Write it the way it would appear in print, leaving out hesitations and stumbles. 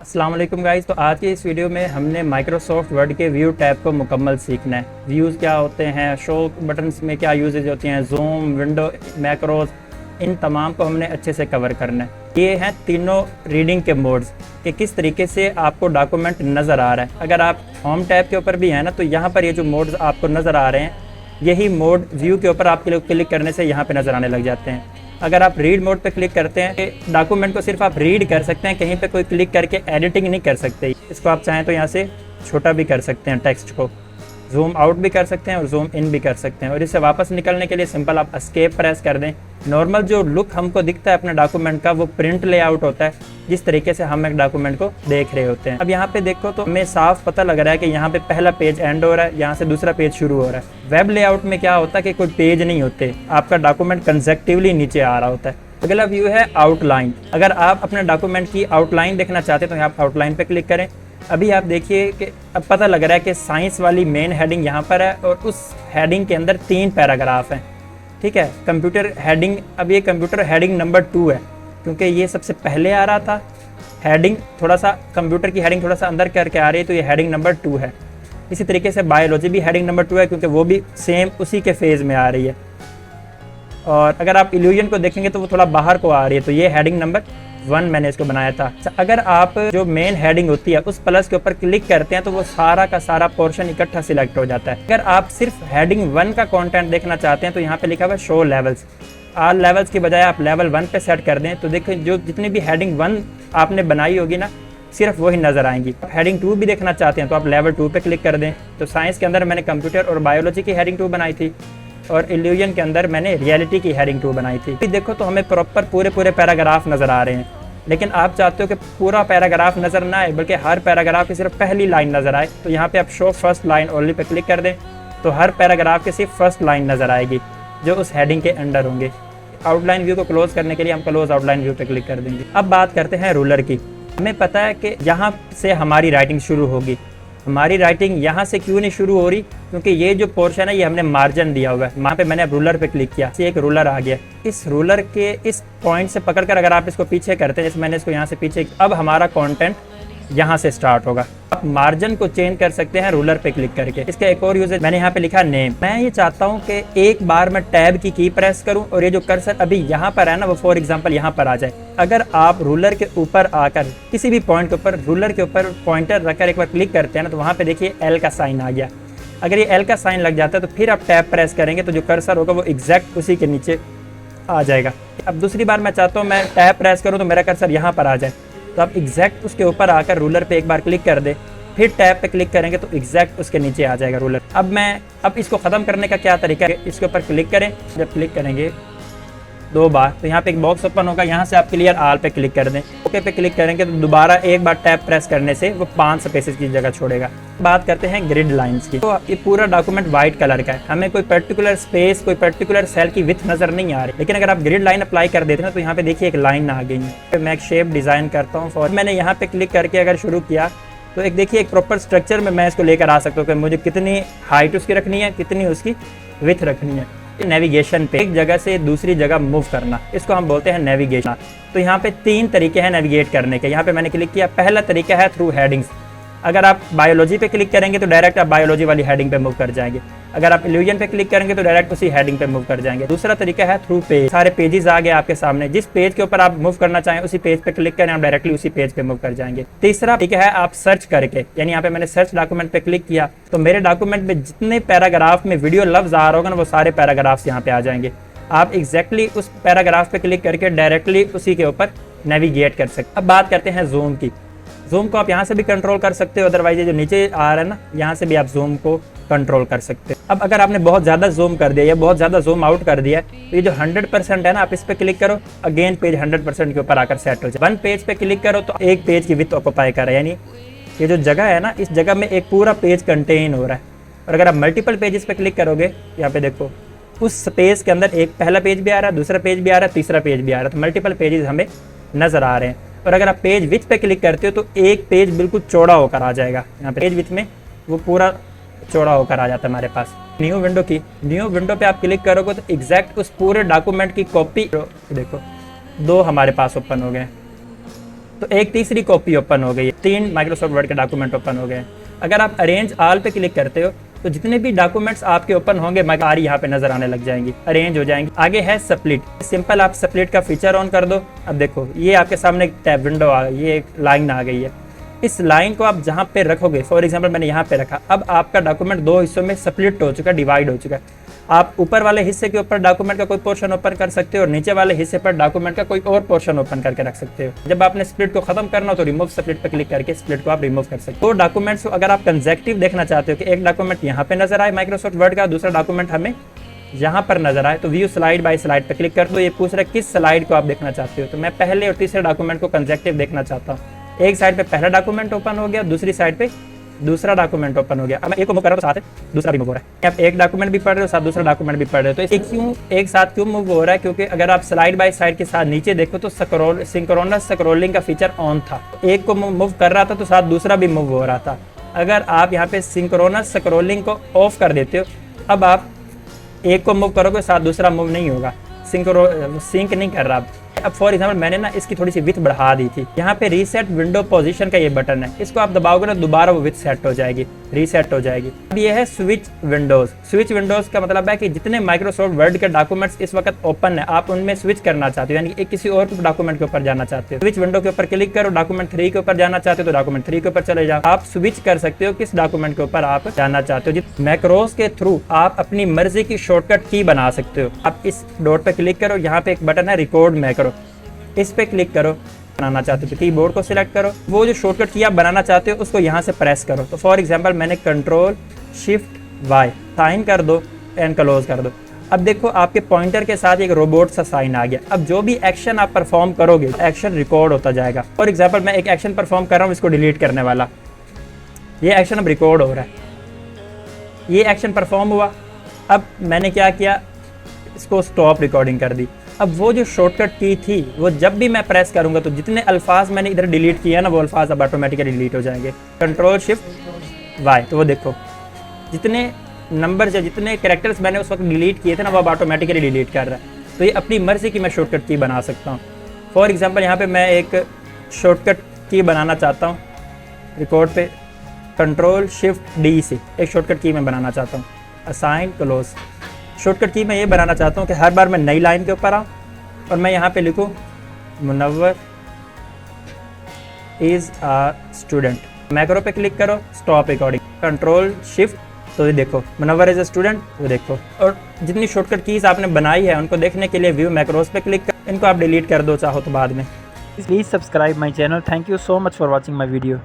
अस्सलाम वालेकुम गाइस। तो आज की इस वीडियो में हमने माइक्रोसॉफ्ट वर्ड के व्यू टैब को मुकम्मल सीखना है। व्यूज़ क्या होते हैं, शो बटन्स में क्या यूजेज होती हैं, जूम, विंडो, मैक्रोज, इन तमाम को हमने अच्छे से कवर करना है। ये हैं तीनों रीडिंग के मोड्स कि किस तरीके से आपको डॉक्यूमेंट नज़र आ रहा है। अगर आप होम टैब के ऊपर भी हैं ना, तो यहाँ पर ये जो मोड्स आपको नज़र आ रहे हैं, यही मोड व्यू के ऊपर आपके लोग क्लिक करने से यहाँ पर नज़र आने लग जाते हैं। अगर आप रीड मोड पे क्लिक करते हैं, डॉक्यूमेंट को सिर्फ आप रीड कर सकते हैं, कहीं पे कोई क्लिक करके एडिटिंग नहीं कर सकते। इसको आप चाहें तो यहाँ से छोटा भी कर सकते हैं, टेक्स्ट को जूम आउट भी कर सकते हैं और जूम इन भी कर सकते हैं। और इससे वापस निकलने के लिए सिंपल आप एस्केप प्रेस कर दें। नॉर्मल जो लुक हमको दिखता है अपने डॉक्यूमेंट का, वो प्रिंट लेआउट होता है, जिस तरीके से हम एक डॉक्यूमेंट को देख रहे होते हैं। अब यहाँ पे देखो तो हमें साफ पता लग रहा है कि यहाँ पे पहला पेज एंड हो रहा है, यहाँ से दूसरा पेज शुरू हो रहा है। वेब लेआउट में क्या होता है कि कोई पेज नहीं होते, आपका डॉक्यूमेंट कंसेक्टिवली नीचे आ रहा होता है। अगला व्यू है आउटलाइन। अगर आप अपने डॉक्यूमेंट की आउटलाइन देखना चाहते हैं तो आप आउटलाइन पे क्लिक करें। अभी आप देखिए कि अब पता लग रहा है कि साइंस वाली मेन हेडिंग यहाँ पर है और उस हेडिंग के अंदर 3 पैराग्राफ हैं। ठीक है, कंप्यूटर हेडिंग, अब ये कंप्यूटर हेडिंग नंबर 2 है क्योंकि ये सबसे पहले आ रहा था। हेडिंग थोड़ा सा, कंप्यूटर की हेडिंग थोड़ा सा अंदर करके आ रही है, तो ये हेडिंग नंबर 2 है। इसी तरीके से बायोलॉजी भी हेडिंग नंबर 2 है क्योंकि वो भी सेम उसी के फेज़ में आ रही है। और अगर आप इल्यूजन को देखेंगे तो वो थोड़ा बाहर को आ रही है, तो ये हेडिंग नंबर 1 मैंने इसको बनाया था। अगर आप जो मेन हेडिंग होती है उस प्लस के ऊपर क्लिक करते हैं तो वो सारा का सारा पोर्शन इकट्ठा सिलेक्ट हो जाता है। अगर आप सिर्फ हेडिंग 1 का कंटेंट देखना चाहते हैं तो यहाँ पे लिखा हुआ है शो लेवल्स। ऑल लेवल्स की बजाय आप लेवल 1 पे सेट कर दें तो देखिए जो जितनी भी हेडिंग 1 आपने बनाई होगी ना, सिर्फ वही नज़र आएंगी। हेडिंग 2 भी देखना चाहते हैं तो आप लेवल 2 पे क्लिक कर दें। तो साइंस के अंदर मैंने कंप्यूटर और बायोलॉजी की हेडिंग 2 बनाई थी और इल्यूजन के अंदर मैंने रियलिटी की हेडिंग 2 बनाई थी। देखो तो हमें प्रॉपर पूरे पैराग्राफ नज़र आ रहे हैं, लेकिन आप चाहते हो कि पूरा पैराग्राफ नज़र ना आए बल्कि हर पैराग्राफ की सिर्फ पहली लाइन नज़र आए, तो यहाँ पे आप show first line only pay click कर दें तो हर पैराग्राफ की सिर्फ फर्स्ट लाइन नज़र आएगी जो उस हेडिंग के अंडर होंगे। आउटलाइन व्यू को क्लोज करने के लिए हम क्लोज आउटलाइन व्यू पे क्लिक कर देंगे। अब बात करते हैं रूलर की। हमें पता है कि यहाँ से हमारी राइटिंग शुरू होगी। हमारी राइटिंग यहाँ से क्यों नहीं शुरू हो रही, क्योंकि ये जो पोर्शन है ये हमने मार्जिन दिया हुआ है। वहाँ पे मैंने रूलर पे क्लिक किया, एक रूलर आ गया। इस रूलर के इस पॉइंट से पकड़कर अगर आप इसको पीछे करते हैं, जैसे मैंने इसको यहाँ से पीछे, अब हमारा कंटेंट यहाँ से स्टार्ट होगा। आप मार्जिन को चेंज कर सकते हैं रूलर पे क्लिक करके। इसका एक और यूज मैंने यहाँ पे लिखा नेम। मैं ये चाहता हूँ कि एक बार मैं टैब की प्रेस करूँ और ये जो कर्सर अभी यहाँ पर है ना, वो फॉर एग्जांपल यहाँ पर आ जाए। अगर आप रूलर के ऊपर आकर किसी भी पॉइंट के ऊपर रूलर के ऊपर पॉइंटर रखकर एक बार क्लिक करते हैं ना, तो वहाँ पे देखिए एल का साइन आ गया। अगर ये एल का साइन लग जाता है तो फिर आप टैब प्रेस करेंगे तो जो कर्सर होगा वो एग्जैक्ट उसी के नीचे आ जाएगा। अब दूसरी बार मैं चाहता हूँ मैं टैब प्रेस करूँ तो मेरा कर्सर यहाँ पर आ जाए, तो आप एग्जैक्ट उसके ऊपर आकर रूलर पे एक बार क्लिक कर दे, फिर टैब पे क्लिक करेंगे तो एग्जैक्ट उसके नीचे आ जाएगा रूलर। अब इसको ख़त्म करने का क्या तरीका है, इसके ऊपर क्लिक करें। जब क्लिक करेंगे 2 बार तो यहाँ पे एक बॉक्स ओपन होगा, यहाँ से आप क्लियर ऑल पे क्लिक कर दें। ओके पे क्लिक करेंगे तो दोबारा एक बार टैब प्रेस करने से वो 5 स्पेसेस की जगह छोड़ेगा। बात करते हैं ग्रिड लाइंस की। तो ये पूरा डॉक्यूमेंट वाइट कलर का है, हमें कोई पर्टिकुलर स्पेस, कोई पर्टिकुलर सेल की विड्थ नजर नहीं आ रही, लेकिन अगर आप ग्रिड लाइन अप्लाई कर देते हैं तो यहाँ पे देखिए एक लाइन आ गई है। मैं एक शेप डिज़ाइन करता हूँ फॉर, मैंने यहाँ पे क्लिक करके अगर शुरू किया तो एक देखिए एक प्रॉपर स्ट्रक्चर में मैं इसको लेकर आ सकता हूँ कि मुझे कितनी हाइट उसकी रखनी है, कितनी उसकी विड्थ रखनी है। नेविगेशन पे एक जगह से दूसरी जगह मूव करना, इसको हम बोलते हैं नेविगेशन। तो यहाँ पे 3 तरीके हैं नेविगेट करने के। यहाँ पे मैंने क्लिक किया, पहला तरीका है थ्रू हेडिंग्स। अगर आप बायोलॉजी पे क्लिक करेंगे तो डायरेक्ट आप बायोलॉजी वाली हेडिंग पे मूव कर जाएंगे। अगर आप इल्यूजन पे क्लिक करेंगे तो डायरेक्ट उसी हेडिंग पे मूव कर जाएंगे। दूसरा तरीका है थ्रू पेज। सारे पेजेस आ गए आपके सामने, जिस पेज के ऊपर आप मूव करना चाहें उसी पेज पे क्लिक करें, आप डायरेक्टली उसी पेज पे मूव कर जाएंगे। तीसरा तरीका है आप सर्च करके, यानी यहाँ पे मैंने सर्च डॉक्यूमेंट पे क्लिक किया तो मेरे डॉक्यूमेंट में जितने पैराग्राफ में वीडियो लफ्ज आ रहा होगा ना, वो सारे पैराग्राफ्स यहाँ पे आ जाएंगे। आप एग्जैक्टली उस पैराग्राफ पे क्लिक करके डायरेक्टली उसी के ऊपर नेविगेट कर सकते। अब बात करते हैं जूम की। जूम को आप यहाँ से भी कंट्रोल कर सकते हो, अदरवाइज ये जो नीचे आ रहा है ना, यहाँ से भी आप जूम को कंट्रोल कर सकते हो। अब अगर आपने बहुत ज़्यादा जूम कर दिया या बहुत ज़्यादा जूम आउट कर दिया तो ये जो 100% है ना, आप इस पर क्लिक करो, अगेन पेज 100% के ऊपर आकर सेट हो जाए। 1 पेज पे क्लिक करो तो एक पेज की विड्थ ऑक्यूपाई कर रहा है, यानी ये जो जगह है ना, इस जगह में एक पूरा पेज कंटेन हो रहा है। और अगर आप मल्टीपल पेजेस पे क्लिक करोगे, यहाँ पे देखो उस स्पेस के अंदर एक पहला पेज भी आ रहा है, दूसरा पेज भी आ रहा है, तीसरा पेज भी आ रहा है, तो मल्टीपल पेजेस हमें नज़र आ रहे हैं। और अगर आप पेज विड्थ पे क्लिक करते हो तो एक पेज बिल्कुल चौड़ा होकर आ जाएगा। यहाँ पे पेज विड्थ में वो पूरा चौड़ा होकर आ जाता है हमारे पास। न्यू विंडो की, न्यू विंडो पे आप क्लिक करोगे तो एग्जैक्ट उस पूरे डॉक्यूमेंट की कॉपी देखो 2 हमारे पास ओपन हो गए। तो एक तीसरी कॉपी ओपन हो गई है, 3 माइक्रोसॉफ्ट वर्ड के डॉक्यूमेंट ओपन हो गए हैं। अगर आप अरेंज ऑल पे क्लिक करते हो तो जितने भी डॉक्यूमेंट्स आपके ओपन होंगे सारी यहाँ पे नजर आने लग जाएंगी, अरेंज हो जाएंगी। आगे है स्प्लिट, सिंपल आप स्प्लिट का फीचर ऑन कर दो। अब देखो ये आपके सामने एक टैब विंडो आ गई, ये एक लाइन आ गई है। इस लाइन को आप जहाँ पे रखोगे, फॉर एग्जांपल मैंने यहाँ पे रखा, अब आपका डॉक्यूमेंट 2 हिस्सों में स्प्लिट हो चुका है, डिवाइड हो चुका है। आप ऊपर वाले हिस्से के ऊपर डॉक्यूमेंट का कोई पोर्शन ओपन कर सकते हो और नीचे वाले हिस्से पर डॉक्यूमेंट का कोई और पोर्शन ओपन करके रख सकते हो। जब आपने स्प्लिट को खत्म करना हो तो रिमूव स्प्लिट पर क्लिक करके स्प्लिट को आप रिमूव कर सकते हो। तो डॉक्यूमेंट्स को अगर आप कंसेक्टिव देखना चाहते हो कि एक डॉक्यूमेंट यहाँ पे नजर आए माइक्रोसॉफ्ट वर्ड का, दूसरा डॉक्यूमेंट हमें यहाँ पर नजर आए, तो व्यू स्लाइड बाय स्लाइड पर क्लिक कर दो। ये पूछ रहा है किस स्लाइड को आप देखना चाहते हो, तो मैं पहले और तीसरे डॉक्यूमेंट को कंसेक्टिव देखना चाहता हूँ। एक साइड पे पहला डॉक्यूमेंट ओपन हो गया, दूसरी साइड पे दूसरा डॉक्यूमेंट ओपन हो गया। अब मैं एक को मूव कर रहा हूं तो साथ दूसरा भी मूव हो रहा है। आप एक डॉक्यूमेंट भी पढ़ रहे हो, साथ दूसरा डॉक्यूमेंट भी पढ़ रहे हो, तो क्यों एक साथ क्यों मूव हो रहा है? क्योंकि अगर आप स्लाइड बाय साइड के साथ नीचे देखो तो सिंक्रोनस स्क्रॉलिंग का फीचर ऑन था। एक को मूव कर रहा था तो साथ दूसरा भी मूव हो रहा था। अगर आप यहाँ पे सिंक्रोनस स्क्रॉलिंग को ऑफ कर देते हो, अब आप एक को मूव करोगे साथ दूसरा मूव नहीं होगा, सिंक नहीं कर रहा। अब फॉर एग्जाम्पल मैंने ना इसकी थोड़ी सी विड्थ बढ़ा दी थी। यहाँ पे रीसेट विंडो पोजीशन का ये बटन है, इसको आप दबाओगे ना दोबारा वो विड्थ सेट हो जाएगी, रीसेट हो जाएगी। अब ये है स्विच विंडोज। स्विच विंडोज का मतलब है कि जितने माइक्रोसॉफ्ट वर्ड के डॉक्यूमेंट्स इस वक्त ओपन है, आप उनमें स्विच करना चाहते हो, यानी कि किसी और डॉक्यूमेंट के ऊपर जाना चाहते हो। स्विच विंडो के ऊपर क्लिक करो, डॉक्यूमेंट 3 के ऊपर जाना चाहते हो तो डॉक्यूमेंट 3 के ऊपर चले जाओ। आप स्विच कर सकते हो किस डॉक्यूमेंट के ऊपर आप जाना चाहते हो। मैक्रोस के थ्रू आप अपनी मर्जी की शॉर्टकट की बना सकते हो। आप इस डॉट पे क्लिक करो, यहाँ पे एक बटन है रिकॉर्ड मैक्रो, इस पे क्लिक करो। बनाना चाहते हो तो कीबोर्ड को सिलेक्ट करो, वो जो शॉर्टकट की आप बनाना चाहते हो उसको यहाँ से प्रेस करो। तो फॉर एग्जांपल मैंने कंट्रोल शिफ्ट वाई साइन कर दो एंड क्लोज कर दो। अब देखो आपके पॉइंटर के साथ एक रोबोट सा साइन आ गया। अब जो भी एक्शन आप परफॉर्म करोगे एक्शन रिकॉर्ड होता जाएगा। फॉर एग्जाम्पल मैं एक एक्शन परफॉर्म कर रहा हूँ, इसको डिलीट करने वाला, ये एक्शन अब रिकॉर्ड हो रहा है, ये एक्शन परफॉर्म हुआ। अब मैंने क्या किया, इसको स्टॉप रिकॉर्डिंग कर दी। अब वो जो शॉर्टकट की थी वो जब भी मैं प्रेस करूंगा तो जितने अल्फाज मैंने इधर डिलीट किया ना वो अल्फाज अब ऑटोमेटिकली डिलीट हो जाएंगे। कंट्रोल शिफ्ट वाई, तो वो देखो जितने नंबर या जितने कैरेक्टर्स मैंने उस वक्त डिलीट किए थे ना वो अब ऑटोमेटिकली डिलीट कर रहा है। तो ये अपनी मर्जी की मैं शॉर्टकट की बना सकता हूँ। फॉर एग्जांपल यहाँ पे मैं एक शॉर्टकट की बनाना चाहता हूँ, रिकॉर्ड पे कंट्रोल शिफ्ट डी से एक शॉर्टकट की मैं बनाना चाहता हूँ, असाइन क्लोज। शॉर्टकट की मैं ये बनाना चाहता हूँ कि हर बार मैं नई लाइन के ऊपर आऊँ और मैं यहाँ पे लिखूँ Munawwar is a student. Macro पे क्लिक करो, स्टॉप रिकॉर्डिंग, कंट्रोल शिफ्ट, तो ये देखो मुनव्वर इज़ अ स्टूडेंट, वो देखो। और जितनी शॉर्टकट कीज़ आपने बनाई है उनको देखने के लिए व्यू मैक्रोस पे क्लिक कर, इनको आप डिलीट कर दो चाहो तो बाद में। Please subscribe my channel. Thank you so much for watching my video.